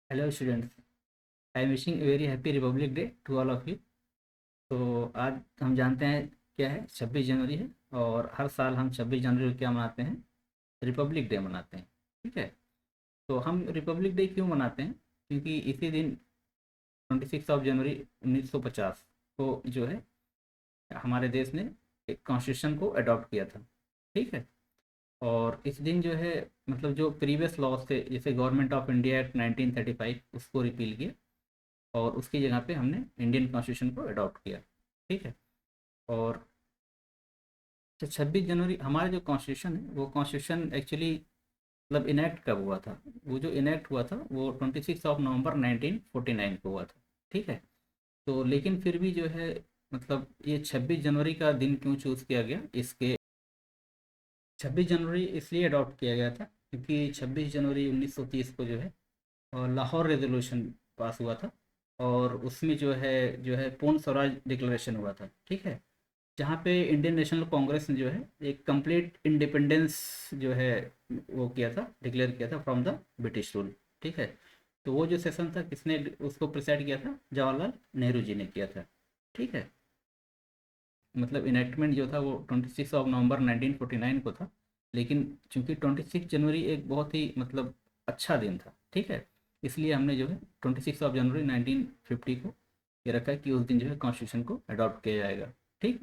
Hello students, I am wishing a very happy Republic Day to all of you. तो आज हम जानते हैं क्या है, 26 जनवरी है। और हर साल हम 26 जनवरी को क्या मनाते हैं? रिपब्लिक डे मनाते हैं। ठीक है। तो हम रिपब्लिक डे क्यों मनाते हैं? क्योंकि इसी दिन 26 जनवरी 1950 को जो है हमारे देश ने एक कॉन्स्टिट्यूशन को अडॉप्ट किया था। ठीक है। और इस दिन जो है मतलब जो प्रीवियस लॉज थे, जैसे गवर्नमेंट ऑफ इंडिया एक्ट 1935, उसको रिपील किया और उसकी जगह पे हमने इंडियन कॉन्स्टिट्यूशन को अडॉप्ट किया। ठीक है। और 26 जनवरी हमारा जो कॉन्स्टिट्यूशन है, वो कॉन्स्टिट्यूशन एक्चुअली मतलब इनेक्ट कब हुआ था? वो जो इनेक्ट हुआ था वो 26 नवंबर 1949 को हुआ था। ठीक है। तो लेकिन फिर भी जो है मतलब ये 26 जनवरी का दिन क्यों चूज़ किया गया? इसके 26 जनवरी इसलिए अडॉप्ट किया गया था क्योंकि 26 जनवरी 1930 को जो है और लाहौर रेजोल्यूशन पास हुआ था। और उसमें जो है पूर्ण स्वराज डिक्लेरेशन हुआ था। ठीक है। जहाँ पे इंडियन नेशनल कांग्रेस ने जो है एक कंप्लीट इंडिपेंडेंस जो है वो किया था, डिक्लेयर किया था फ्रॉम द ब्रिटिश रूल। ठीक है। तो वो जो सेशन था, किसने उसको प्रिसाइड किया था? जवाहरलाल नेहरू जी ने किया था। ठीक है। मतलब इनेक्टमेंट जो था वो 26 नवंबर 1949 को था। लेकिन चूंकि 26 जनवरी एक बहुत ही मतलब अच्छा दिन था। ठीक है। इसलिए हमने जो है 26 जनवरी 1950 को ये रखा है कि उस दिन जो है कॉन्स्टिट्यूशन को अडॉप्ट किया जाएगा। ठीक।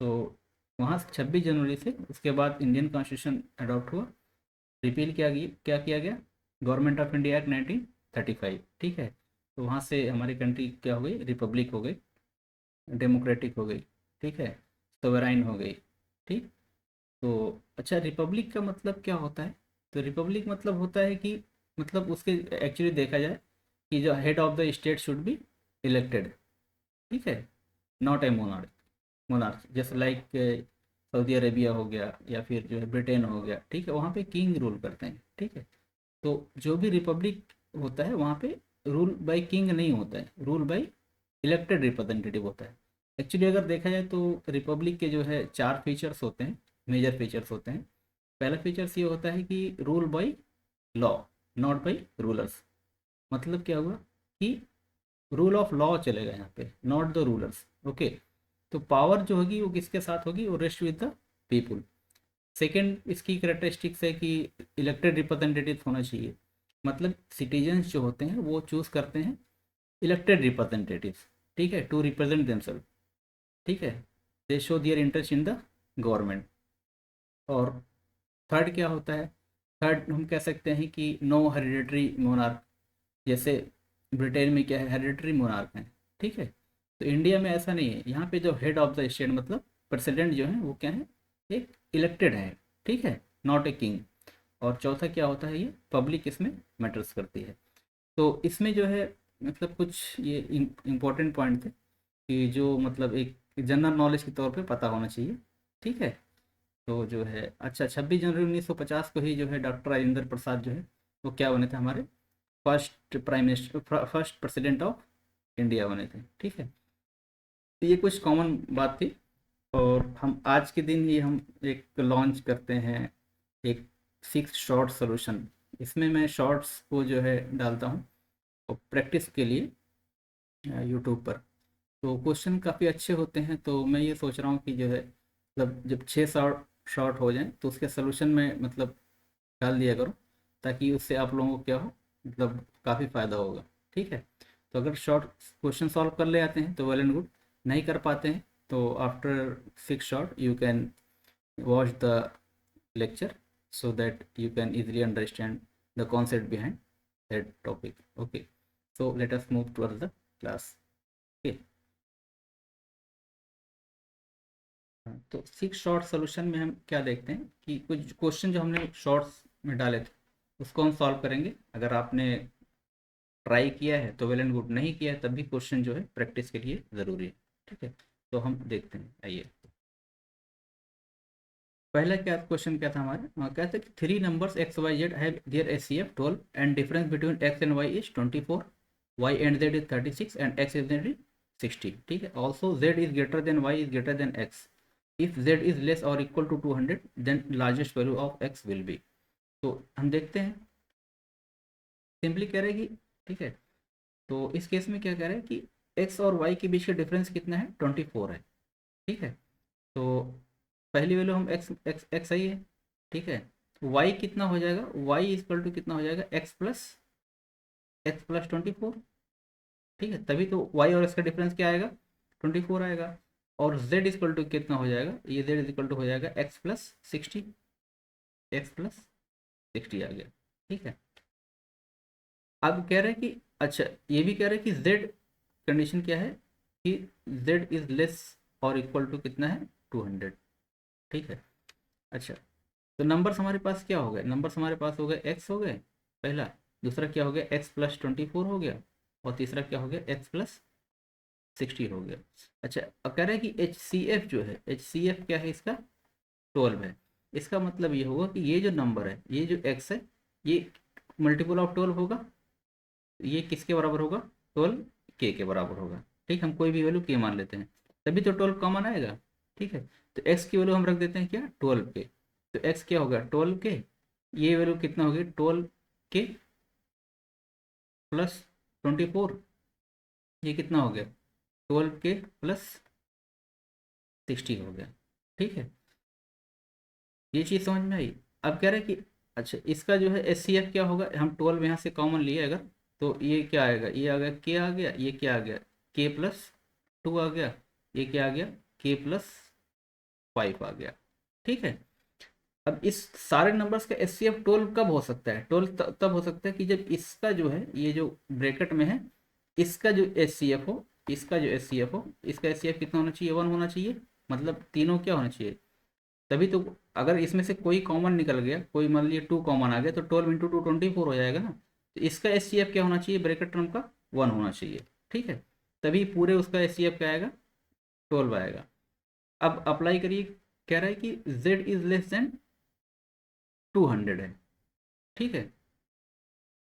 तो वहाँ से 26 जनवरी से उसके बाद इंडियन कॉन्स्टिट्यूशन अडॉप्ट हुआ। रिपील क्या किया गया? Government of India act 1935। ठीक है। तो वहाँ से हमारी कंट्री क्या हो गई? रिपब्लिक हो गई, डेमोक्रेटिक हो गई। ठीक है। सोवराइन हो गई। ठीक। तो अच्छा, रिपब्लिक का मतलब क्या होता है? तो रिपब्लिक मतलब होता है कि मतलब उसके एक्चुअली देखा जाए कि जो head of the state should be elected. ठीक है। Not a monarch. मोनार्क जैसे लाइक सऊदी अरेबिया हो गया या फिर जो है ब्रिटेन हो गया। ठीक है। वहाँ पे किंग रूल करते हैं। ठीक है। तो जो भी रिपब्लिक होता है वहाँ पे रूल बाय किंग नहीं होता है, रूल बाय इलेक्टेड रिप्रेजेंटेटिव होता है। एक्चुअली अगर देखा जाए तो रिपब्लिक के जो है चार फीचर्स होते हैं, मेजर फीचर्स होते हैं। पहला फीचर्स ये होता है कि rule by law, not by rulers. मतलब क्या हुआ कि रूल ऑफ लॉ चलेगा यहाँ पे, नॉट द रूलर्स। ओके। तो पावर जो होगी वो किसके साथ होगी? वो rest with the people. Second इसकी करेक्टरिस्टिक्स है कि इलेक्टेड रिप्रेजेंटेटिव होना चाहिए। मतलब सिटीजन्स जो होते हैं वो चूज करते हैं इलेक्टेड रिप्रेजेंटेटिव्स। ठीक है। To represent themselves. ठीक है। They show their interest in the government. और थर्ड क्या होता है? थर्ड हम कह सकते हैं कि नो हेरिडेटरी मोनार्क। जैसे ब्रिटेन में क्या है? हेरिडेटरी मोनार्क है। ठीक है। तो इंडिया में ऐसा नहीं है। यहाँ पे जो हेड ऑफ द स्टेट मतलब प्रेसिडेंट जो है वो क्या है? एक इलेक्टेड है। ठीक है। Not a king. और चौथा क्या होता है? ये पब्लिक इसमें मैटर्स करती है। तो इसमें जो है मतलब कुछ ये इम्पोर्टेंट पॉइंट थे कि जो मतलब एक जनरल नॉलेज के तौर पे पता होना चाहिए। ठीक है। तो जो है अच्छा, 26 जनवरी 1950 को ही जो है डॉक्टर राजेंद्र प्रसाद जो है वो क्या बने थे? हमारे first prime minister, first president of India बने थे। ठीक है। तो ये कुछ कॉमन बात थी। और हम आज के दिन ही हम एक लॉन्च करते हैं एक 6 शॉर्ट सोल्यूशन। इसमें मैं शॉर्ट्स को जो है डालता हूँ और प्रैक्टिस के लिए यूट्यूब पर। तो क्वेश्चन काफ़ी अच्छे होते हैं। तो मैं ये सोच रहा हूँ कि जो है मतलब जब 6 शॉर्ट शॉर्ट हो जाएं तो उसके सोल्यूशन में मतलब डाल दिया करो, ताकि उससे आप लोगों को क्या हो मतलब काफ़ी फ़ायदा होगा। ठीक है। तो अगर शॉर्ट क्वेश्चन सॉल्व कर ले आते हैं तो वेल एंड गुड। नहीं कर पाते हैं तो after 6 short you can watch the lecture so that you can easily understand the concept behind that topic. Okay. So let us move towards the class. Okay. तो 6 शॉर्ट सोल्यूशन में हम क्या देखते हैं कि कुछ क्वेश्चन जो हमने शॉर्ट्स में डाले थे उसको हम सॉल्व करेंगे। अगर आपने ट्राई किया है तो वेल एंड गुड, नहीं किया है तब भी क्वेश्चन जो है प्रैक्टिस के लिए ज़रूरी है। ठीक है। तो हम देखते हैं, आइए। पहला क्या क्वेश्चन क्या था हमारे? कहते हैं कि three numbers x y z have their HCF 12 and difference between x and y is 24, y and z is 36 and x is z is 60। ठीक है। Also z is greater than y is greater than x. If z is less or equal to 200 then largest value of x will be. तो हम देखते हैं, simply कह रहे हैं कि ठीक है। तो इस केस में क्या कह रहे हैं कि एक्स और वाई के बीच का डिफरेंस कितना है, 24 है। ठीक है। तो पहली वैल्यू हम एक्स एक्स एक्स आई है। ठीक है। वाई कितना हो जाएगा, वाई इक्वल टू कितना हो जाएगा, एक्स प्लस 24। ठीक है, तभी तो वाई और एक्स का डिफरेंस क्या आएगा, 24 आएगा। और z इक्वल टू कितना हो जाएगा, ये z इक्वल टू हो जाएगा x+60। x+60 आ गया। ठीक है। अब कह रहे हैं कि अच्छा, ये भी कह रहे हैं कि z कंडीशन क्या है कि z is less or equal to कितना है, 200। ठीक है। अच्छा, तो नंबर्स हमारे पास क्या हो गए, नंबर्स हमारे पास हो गए x हो गए पहला, दूसरा क्या हो गया x+24 हो गया, और तीसरा क्या हो गया x+60 हो गया। अच्छा, अब कह रहे हैं कि HCF जो है, HCF क्या है इसका, 12 है। इसका मतलब ये होगा कि ये जो नंबर है, ये जो x है, ये मल्टीपल ऑफ 12 होगा। ये किसके बराबर होगा, 12 के बराबर होगा। ठीक, हम कोई भी वैल्यू के मान लेते हैं, तभी तो 12 कॉमन आएगा। ठीक है। तो x की वैल्यू हम रख देते हैं क्या, 12 के। तो x क्या होगा, 12 के, ये वैल्यू कितना होगी, 12 के प्लस 24, ये कितना हो गया, 12 के प्लस 60 हो गया। ठीक है, ये चीज़ समझ में आई। अब कह रहे हैं कि अच्छा, इसका जो है HCF क्या होगा, हम 12 यहाँ से कॉमन लिए अगर, तो ये क्या आएगा, ये आ गया के आ गया, ये क्या आ गया, k+2 आ गया, ये क्या आ गया, k+5 आ गया। ठीक है। अब इस सारे नंबर्स का HCF 12 कब हो सकता है, 12 तब हो सकता है कि जब इसका जो है, ये जो ब्रैकेट में है, इसका जो HCF हो, इसका जो HCF हो, इसका HCF कितना होना चाहिए, 1 होना चाहिए। मतलब तीनों क्या होना चाहिए, तभी तो। अगर इसमें से कोई कॉमन निकल गया, कोई मान लीजिए 2 कॉमन आ गया, तो 12 × 2 24 हो जाएगा ना। तो इसका HCF क्या होना चाहिए, ब्रैकेट टर्म का 1 होना चाहिए। ठीक है, तभी पूरे उसका HCF क्या आएगा, 12 आएगा। अब अप्लाई करिए, कह रहा है कि z इज लेस देन 200 है। ठीक है,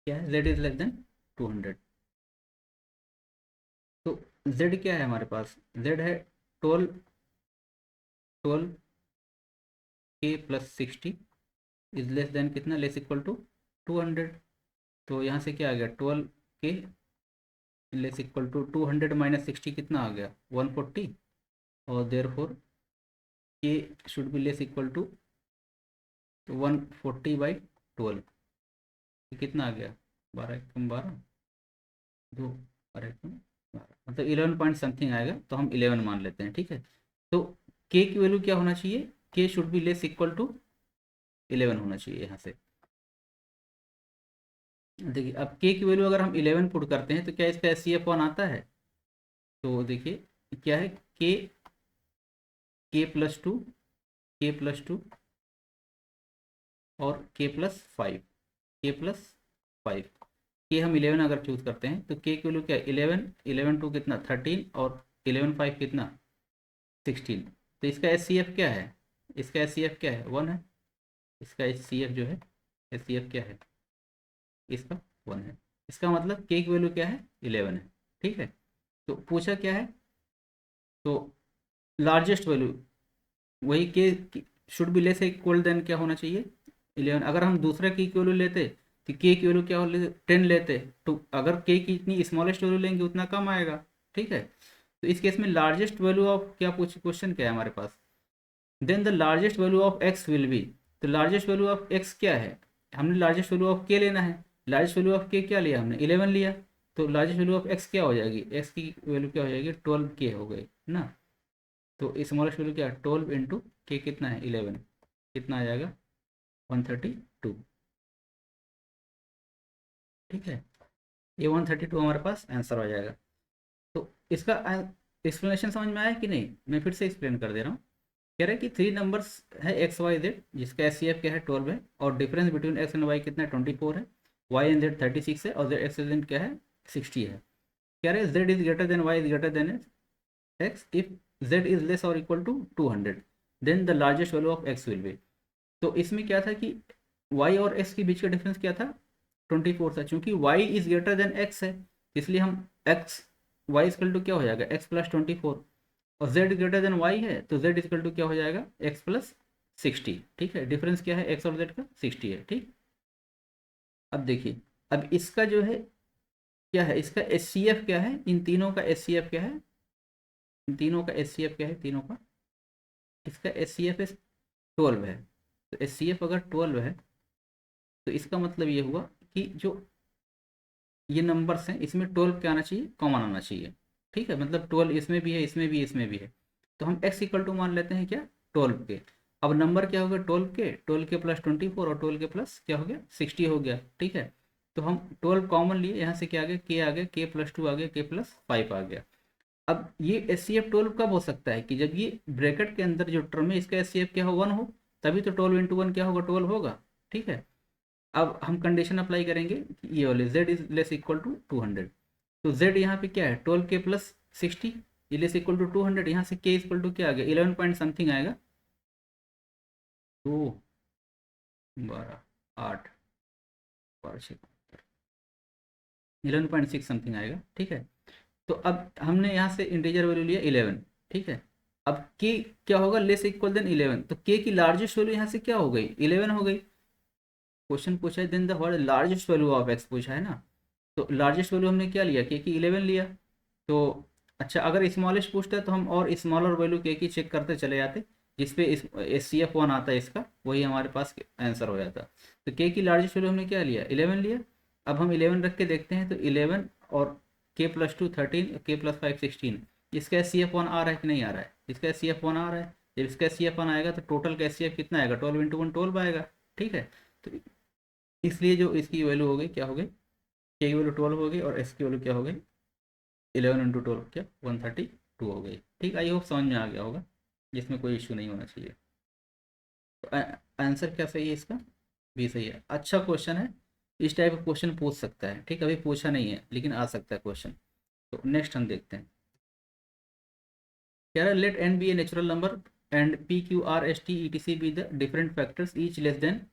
क्या है, z इज लेस देन 200। तो z क्या है हमारे पास, z है 12, 12 k + 60 इज लेस देन कितना, लेस इक्वल टू 200। तो यहाँ से क्या आ गया, 12 k लेस इक्वल टू 200 - 60 कितना आ गया, 140। और therefore K should be less equal to 140/12। कितना आ गया, 12 × 12, 2, 12 मतलब 11 पॉइंट समथिंग आएगा, तो हम 11 मान लेते हैं। ठीक है। तो के की वैल्यू क्या होना चाहिए, K should be less equal to 11 होना चाहिए यहाँ से। देखिए, अब के की वैल्यू अगर हम 11 पुट करते हैं, तो क्या इसका HCF 1 आता है। तो देखिए क्या है, के k+2, k+2 और k+5, k+5, के हम 11 अगर चूज करते हैं, तो के की वैल्यू क्या है, 11, 11 2 कितना 13, और 11 5 कितना 16। तो इसका HCF क्या है, इसका HCF क्या है, 1 है। इसका HCF जो है, HCF क्या है इसका, 1 है। इसका मतलब के की वैल्यू क्या है, 11 है। ठीक है। तो पूछा क्या है, तो लार्जेस्ट वैल्यू, वही K should be less equal than क्या होना चाहिए, 11। अगर हम दूसरा की वैल्यू लेते, तो के की वैल्यू क्या हो लेते, 10 लेते, तो अगर के की इतनी स्मॉलेस्ट वैल्यू लेंगे उतना कम आएगा। ठीक है। तो इस केस में लार्जेस्ट वैल्यू ऑफ क्या, पूछ क्वेश्चन क्या है हमारे पास, then the largest value of x will be. तो लार्जेस्ट वैल्यू ऑफ एक्स क्या है, हमने लार्जेस्ट वैल्यू ऑफ के लेना है। लार्जेस्ट वैल्यू ऑफ के क्या लिया हमने, 11 लिया। तो लार्जेस्ट वैल्यू ऑफ एक्स क्या हो जाएगी, एक्स की वैल्यू क्या हो जाएगी, 12 k हो गई ना। तो स्मॉलेस्ट वैल्यू क्या है, 12 × के कितना है, 11, कितना आ जाएगा, 132। ठीक है, ये 132 हमारे पास आंसर हो जाएगा। तो इसका एक्सप्लेनेशन समझ में आया कि नहीं, मैं फिर से एक्सप्लेन कर दे रहा हूँ। कह रहे हैं कि 3 नंबर्स है XYZ, जिसका HCF क्या है, 12 है, और difference between x and Y कितना है, 24 है। वाई एंड जेड 36 है, और जेड एक्स एंड क्या है, 60 है। कह रहे हैं z is greater than y is greater than x if z is less or equal to 200, then the largest value of x will be. तो इसमें क्या था कि y और x के बीच का डिफरेंस क्या था, 24 था। चूंकि y is greater then x है, इसलिए हम x, y इक्वल टू क्या हो जाएगा, x+24। और z ग्रेटर देन y है, तो z इक्वल टू क्या हो जाएगा, x+60। ठीक है, डिफरेंस क्या है x और z का, 60 है। ठीक। अब देखिए, अब इसका जो है क्या है इसका एच सी एफ क्या है, इन तीनों का एच सी एफ क्या है, इन तीनों का एच सी एफ क्या है, तीनों का, इसका एच सी एफ 12 है। तो एच सी एफ अगर 12 है तो इसका मतलब ये हुआ कि जो ये नंबर्स हैं इसमें 12 क्या आना चाहिए, कॉमन आना चाहिए। ठीक है, मतलब 12 इसमें भी है, इसमें भी, इसमें भी है। तो हम x इक्वल टू मान लेते हैं क्या, 12 के। अब नंबर क्या हो गया, 12 के प्लस 24 और 12 के प्लस क्या हो गया, 60 हो गया। ठीक है, तो हम 12 कॉमन लिए, यहाँ से क्या आ गया, के आ गया, के प्लस 2 आ गया, के प्लस 5 आ गया। अब ये एस सी एफ 12 कब हो सकता है, कि जब ये ब्रैकेट के अंदर जो टर्म है इसका एस सी एफ क्या हो, 1 हो, तभी तो 12 इंटू 1 क्या होगा, 12 होगा। ठीक है, अब हम कंडीशन अप्लाई करेंगे कि ये वाले z is less equal to 200। तो z यहाँ पे क्या है, 12 के प्लस 60, ये लेस इक्वल टू 200, यहाँ से k इक्वल टू क्या आ गया, 11 पॉइंट समथिंग आएगा, 2, 12, 8, 11.6 समथिंग आएगा। ठीक है, तो अब हमने यहाँ से इंटीजर वैल्यू लिया 11। ठीक है, अब k क्या होगा, लेस इक्वल देन 11, तो k की लार्जेस्ट वैल्यू यहाँ से क्या हो गई, 11 हो गई। क्वेश्चन पूछा है then the what largest value of x पूछा है ना, तो लार्जेस्ट वैल्यू हमने क्या लिया, के की 11 लिया। तो अच्छा, अगर स्मॉलेस्ट पूछता है तो हम और स्मॉलर वैल्यू के की चेक करते चले जाते, जिसपे एस सी एफ 1 आता है इसका, वही हमारे पास आंसर हो जाता। तो के की लार्जेस्ट वैल्यू हमने क्या लिया, 11 लिया। अब हम 11 रख के देखते हैं, तो 11 और के प्लस 2 13, के प्लस 5 16, इसका एस सी एफ 1 आ रहा है कि नहीं आ रहा है, इसका एस सी एफ 1 आ रहा है। जब इसका एस सी एफ 1 आएगा तो टोटल का एस सी एफ कितना आएगा, 12 इंटू 1 12 आएगा। ठीक है, तो इसलिए जो इसकी वैल्यू हो गई क्या हो गई, के की वैल्यू 12 हो गई और एस की वैल्यू क्या हो गई, 11 इंटू 12 क्या, 132 हो गई। ठीक, आई होप समझ में आ गया होगा, जिसमें कोई इश्यू नहीं होना चाहिए। तो आंसर क्या सही है इसका, भी सही है। अच्छा क्वेश्चन है, इस टाइप का क्वेश्चन पूछ सकता है। ठीक, अभी पूछा नहीं है लेकिन आ सकता है क्वेश्चन। तो नेक्स्ट हम देखते हैं, कह रहा है let N be a natural number and P Q R S T E T C be the different factors each less than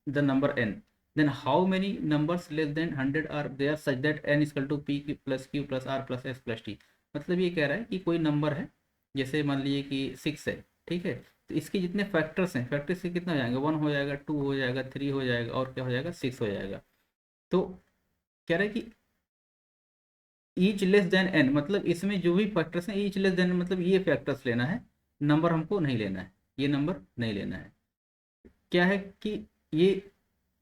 the number n, then how many numbers less than 100 are there such that n is equal to p plus q plus r plus s plus t। मतलब ये कह रहा है कि कोई number है, जैसे मान लीजिए कि 6 है। ठीक है, तो इसके जितने फैक्टर्स हैं, फैक्टर्स से कितना हो जाएगा, 1 हो जाएगा, 2 हो जाएगा, 3 हो जाएगा, और क्या हो जाएगा, 6 हो जाएगा। तो कह रहा है कि ईच लेस देन एन, मतलब इसमें जो भी फैक्टर्स हैं ईच लेस देन, मतलब ये फैक्टर्स लेना है, नंबर हमको नहीं लेना है, ये नंबर नहीं लेना है। क्या है कि ये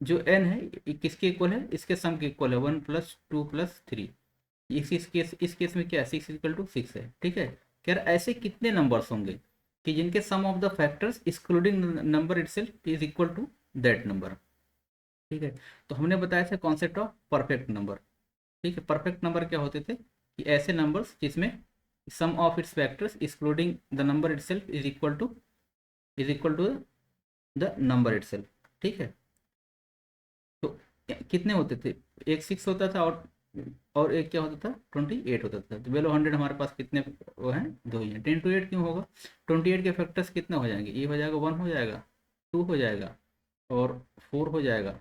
जो n है ये किसके इक्वल है, इसके सम के इक्वल है, 1 प्लस 2 प्लस 3। इस केस में क्या है, 6 इक्वल टू 6 है। ठीक है, क्या ऐसे कितने नंबर्स होंगे कि जिनके sum of the factors excluding number itself is equal to that number. ठीक है, तो हमने बताया था कॉन्सेप्ट ऑफ परफेक्ट नंबर। ठीक है, परफेक्ट नंबर क्या होते थे, कि ऐसे नंबर्स जिसमें sum of its factors excluding the number itself is equal to the number itself. ठीक है, तो कितने होते थे, एक 6 होता था और एक क्या होता था, 28 होता था। तो बेलो 100 हमारे पास कितने वो हैं, दो ही हैं। 10 to 8 क्यों होगा, 28 के फैक्टर्स कितने हो जाएंगे, ये हो जाएगा 1 हो जाएगा, 2 हो जाएगा, और 4 हो जाएगा,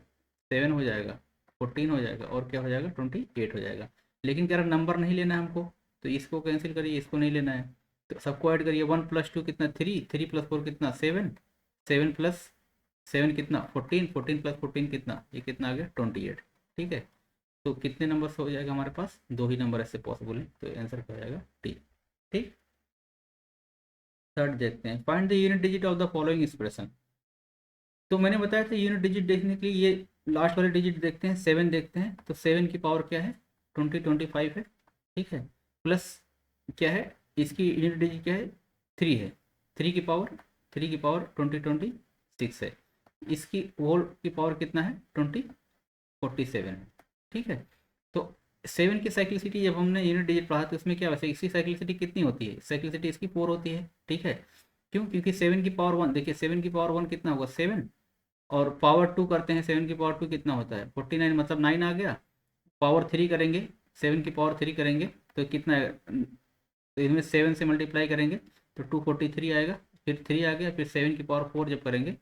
7 हो जाएगा, 14 हो जाएगा, और क्या हो जाएगा, 28 हो जाएगा। लेकिन कह रहा नंबर नहीं लेना है हमको, तो इसको कैंसिल करिए, इसको नहीं लेना है। तो सबको ऐड करिए, 1 प्लस 2 कितना, 3, 3 प्लस 4 कितना, 7, 7 प्लस 7 कितना, 14, 14 प्लस 14 कितना, ये कितना आ गया, 28। ठीक है, तो कितने नंबर हो जाएगा हमारे पास, दो ही नंबर ऐसे पॉसिबल है, तो आंसर क्या हो जाएगा, टी। ठीक, थर्ड देखते हैं, find the unit digit of the following expression. तो मैंने बताया था यूनिट डिजिट देखने के लिए ये लास्ट वाले डिजिट देखते हैं, 7 देखते हैं। तो 7 की पावर क्या है, 25 है। ठीक है, प्लस क्या है, इसकी यूनिट डिजिट क्या है, 3 है। 3 की पावर 26 है। इसकी होल की पावर कितना है, 47 है। ठीक है, तो 7 की साइक्लिसिटी जब हमने यूनिट डिजिट पढ़ा तो उसमें क्या वैसे इसकी साइक्लिसिटी कितनी होती है, साइक्लिसिटी इसकी 4 होती है। ठीक है, क्यों, क्योंकि 7 की पावर 1, देखिए 7 की पावर 1 कितना होगा, 7, और पावर 2 करते हैं, 7 की पावर 2 कितना होता है, 49, मतलब 9 आ गया। पावर 3 करेंगे, 7 की पावर 3 करेंगे तो कितना है, तो इसमें 7 से मल्टीप्लाई करेंगे तो 243 आएगा। फिर 3 आ गया, फिर 7 की पावर 4 जब करेंगे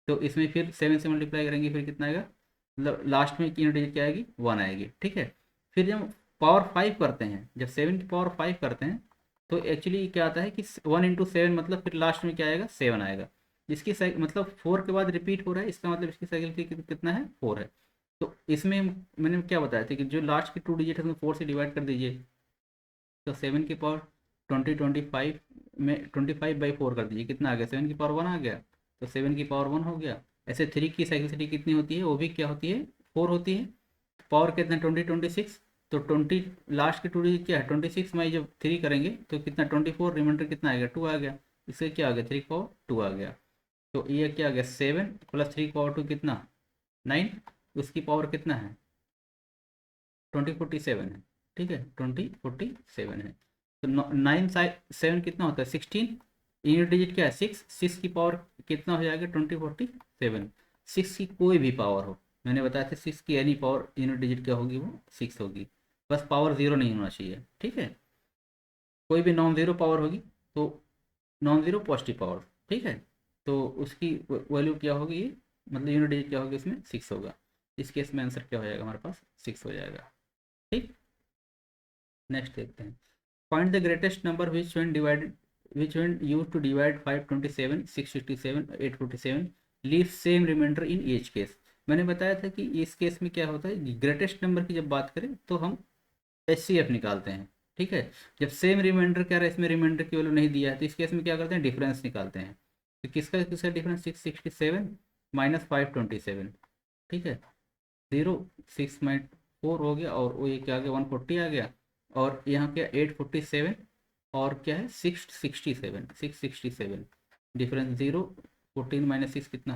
तो इसमें फिर 7 से मल्टीप्लाई करेंगे, फिर कितना आएगा, मतलब लास्ट में यूनिट डिजिट क्या आएगी, 1 आएगी। ठीक है, फिर जब पावर 5 करते हैं, जब 7 की पावर 5 करते हैं तो एक्चुअली क्या आता है कि 1 इंटू 7, मतलब फिर लास्ट में क्या आएगा, 7 आएगा। जिसकी मतलब 4 के बाद रिपीट हो रहा है, इसका मतलब इसकी साइकिल कितना है, 4 है। तो इसमें मैंने क्या बताया था कि जो लास्ट की 2 डिजिट है उसमें 4 से डिवाइड कर दीजिए, तो 7 की पावर 25 में 25/4 कर दीजिए, कितना आ गया, 7 की पावर 1 आ गया, तो 7 की पावर 1 हो गया। ऐसे 3 की साइक्लिसिटी कितनी होती है, वो भी क्या होती है, 4 होती है। पावर कितना, 26, तो 20 लास्ट की 2 डिजिट क्या है 26 में जब 3 करेंगे तो कितना 24, रिमाइंडर कितना आएगा 2 आ गया, इससे क्या आ गया 3 की पावर 2 आ गया। तो ये क्या आ गया 7 प्लस 3 की पावर 2 कितना 9, उसकी पावर कितना है 2047 है, ठीक है 2047 है। तो 9 7 कितना होता है 16, यूनिट डिजिट क्या है 6, 6 की पावर कितना हो जाएगा 2047, 6 की कोई भी पावर हो, मैंने बताया था 6 की एनी पावर यूनिट डिजिट क्या होगी वो 6 होगी, बस पावर जीरो नहीं होना चाहिए, ठीक है। कोई भी नॉन ज़ीरो पावर होगी तो नॉन ज़ीरो पॉजिटिव पावर, ठीक है, तो उसकी वैल्यू क्या होगी, मतलब यूनिट डिजिट क्या होगी इसमें 6 होगा। इस केस में आंसर क्या हो जाएगा हमारे पास 6 हो जाएगा, ठीक। नेक्स्ट देखते हैं, find the greatest number which when used to divide 527 657 847 leave same remainder in each case. मैंने बताया था कि इस केस में क्या होता है, ग्रेटेस्ट नंबर की जब बात करें तो हम HCF निकालते हैं, ठीक है। जब सेम रिमाइंडर क्या रहा है, इसमें रिमाइंडर की वैल्यू नहीं दिया है, तो इस केस में क्या करते हैं डिफरेंस निकालते हैं। तो किसका किसका डिफरेंस 667 माइनस 527, ठीक है, 0 6.4 हो गया, और वो ये क्या आ गया 140 आ गया, और यहाँ क्या 847, और क्या है 667 डिफरेंस 0 14 - 6 कितना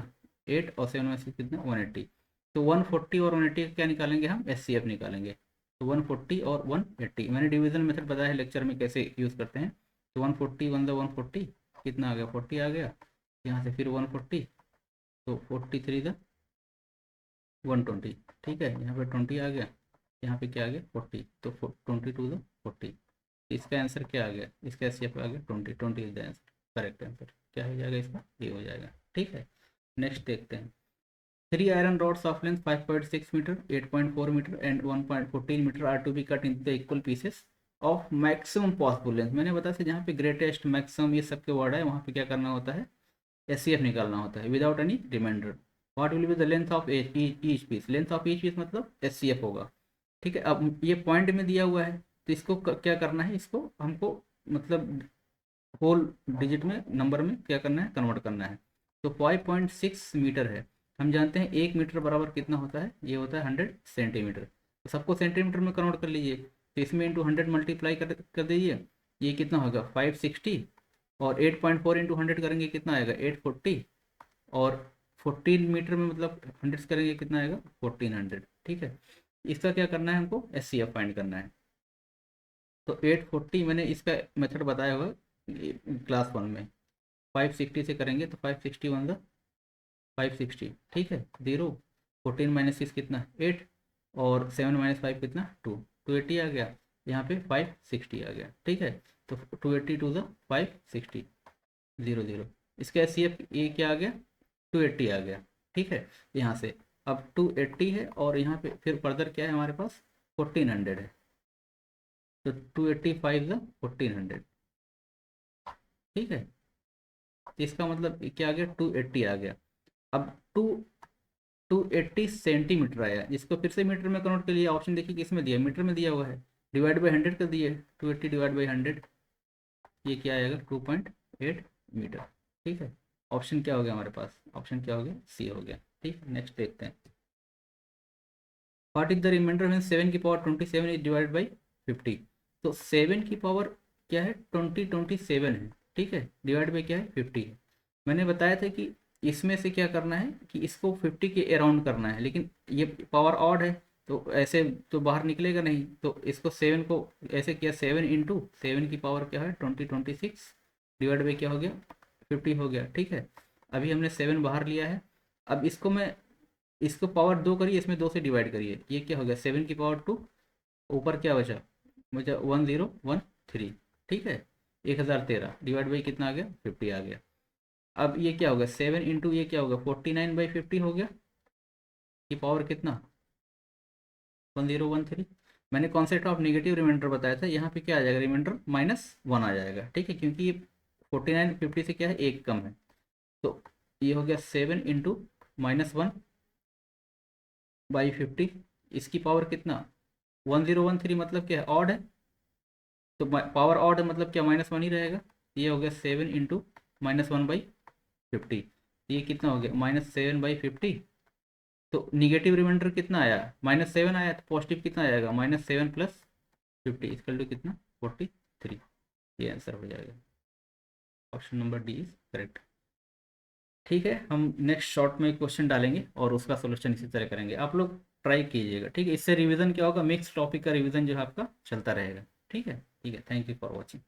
8, और 7 - 6 कितना 180। तो 140 और 180 का क्या निकालेंगे हम HCF निकालेंगे, तो 140 और 180 मैंने डिवीजन मेथड बताया है लेक्चर में कैसे यूज़ करते हैं। तो 140 वन द 140 कितना आ गया 40 आ गया, यहाँ से फिर 140, तो 43 द 120, ठीक है, यहाँ पे 20 आ गया, यहाँ पे क्या आ गया 40, तो 22 द 40। इसका आंसर क्या आ गया, इसका HCF आ गया 20 is the answer, correct answer क्या हो जाएगा इसका, ये हो जाएगा, ठीक है। नेक्स्ट देखते हैं, 3 iron rods of length 5.6 meter, 8.4 meter and 1.14 meter are to be cut into the equal pieces of maximum possible length। मैंने बताया था जहाँ पे ग्रेटेस्ट मैक्सिमम ये सब के वर्ड है वहाँ पे क्या करना होता है HCF निकालना होता है without any remainder. What will be the length of each piece, length of each piece मतलब HCF होगा, ठीक है। अब ये पॉइंट में दिया हुआ है, तो इसको क्या करना है, इसको हमको मतलब होल डिजिट में नंबर में क्या करना है कन्वर्ट करना है। तो 5.6 मीटर है, हम जानते हैं 1 मीटर बराबर कितना होता है, ये होता है 100 सेंटीमीटर, तो सबको सेंटीमीटर में कन्वर्ट कर लीजिए, तो इसमें इंटू 100 मल्टीप्लाई कर दीजिए, ये कितना होगा 560, और 8.4 इंटू 100 करेंगे कितना आएगा 840, और 14 मीटर में मतलब 100 करेंगे कितना आएगा 1400, ठीक है। इसका क्या करना है हमको HCF फाइंड करना है। तो 840 मैंने इसका मेथड बताया हुआ क्लास 1 में, 560 से करेंगे तो 561 द 560, ठीक है, 0 14 - 6 कितना 8, और 7 - 5 कितना 280 आ गया, यहाँ पे 560 आ गया, ठीक है। तो 280 टू द 560 0 0, इसका HCF ये क्या आ गया 280 आ गया, ठीक है। यहाँ से अब 280 है, और यहाँ पे फिर फर्दर क्या है हमारे पास 1400 है, तो 285 द 1400, ठीक है। तो इसका मतलब क्या आ गया 280 आ गया। अब 280 सेंटीमीटर आया, जिसको फिर से मीटर में कन्वर्ट कर लिया, ऑप्शन देखिए किस में दिया मीटर में दिया हुआ है, डिवाइड बाई 100 कर दिए, 280 डिवाइड बाई 100, ये क्या आएगा 2.8 मीटर, ठीक है। ऑप्शन क्या हो गया हमारे पास, ऑप्शन क्या हो गया C हो गया, ठीक है। नेक्स्ट देखते हैं, what is the remainder mean 7 की पावर 27 इज डिवाइड बाई 50। तो 7 की पावर क्या है 27 है, ठीक है, डिवाइड बाई क्या है 50 है। मैंने बताया था कि इसमें से क्या करना है कि इसको 50 के अराउंड करना है, लेकिन ये पावर ऑड है तो ऐसे तो बाहर निकलेगा नहीं, तो इसको 7 को ऐसे किया 7 इंटू 7 की पावर क्या है 26 डिवाइड बाई क्या हो गया 50 हो गया, ठीक है। अभी हमने 7 बाहर लिया है, अब इसको पावर 2 करिए, इसमें 2 से डिवाइड करिए, ये क्या हो गया 7 की पावर 2, ऊपर क्या बचा बचा 1013, ठीक है, 1013 डिवाइड बाई कितना आ गया 50 आ गया। अब ये क्या होगा 7 इंटू ये क्या होगा 49/50 हो गया, ये पावर कितना 1013। मैंने कॉन्सेप्ट ऑफ नेगेटिव रिमाइंडर बताया था, यहाँ पे क्या आ जाएगा रिमाइंडर -1 आ जाएगा, ठीक है, क्योंकि ये 49 50 से क्या है एक कम है। तो ये हो गया 7 इंटू -1 बाई 50, इसकी पावर कितना, 1013, मतलब क्या है, ऑड है, तो पावर ऑड है मतलब क्या, -1 ही रहेगा। ये हो गया 7 × -1/50, ये कितना हो गया, -7/50। तो निगेटिव रिमाइंडर कितना आया, -7 आया, तो पॉजिटिव कितना आएगा, -7 + 50 इक्वल टू कितना, 43। ये आंसर हो जाएगा, option number D is correct. ठीक है, हम नेक्स्ट शॉर्ट में क्वेश्चन डालेंगे और उसका सोल्यूशन इसी तरह करेंगे, आप लोग ट्राई कीजिएगा। ठीक है, इससे रिवीजन क्या होगा, मिक्स टॉपिक का रिवीजन जो है आपका चलता रहेगा। ठीक है, ठीक है, थैंक यू फॉर वॉचिंग।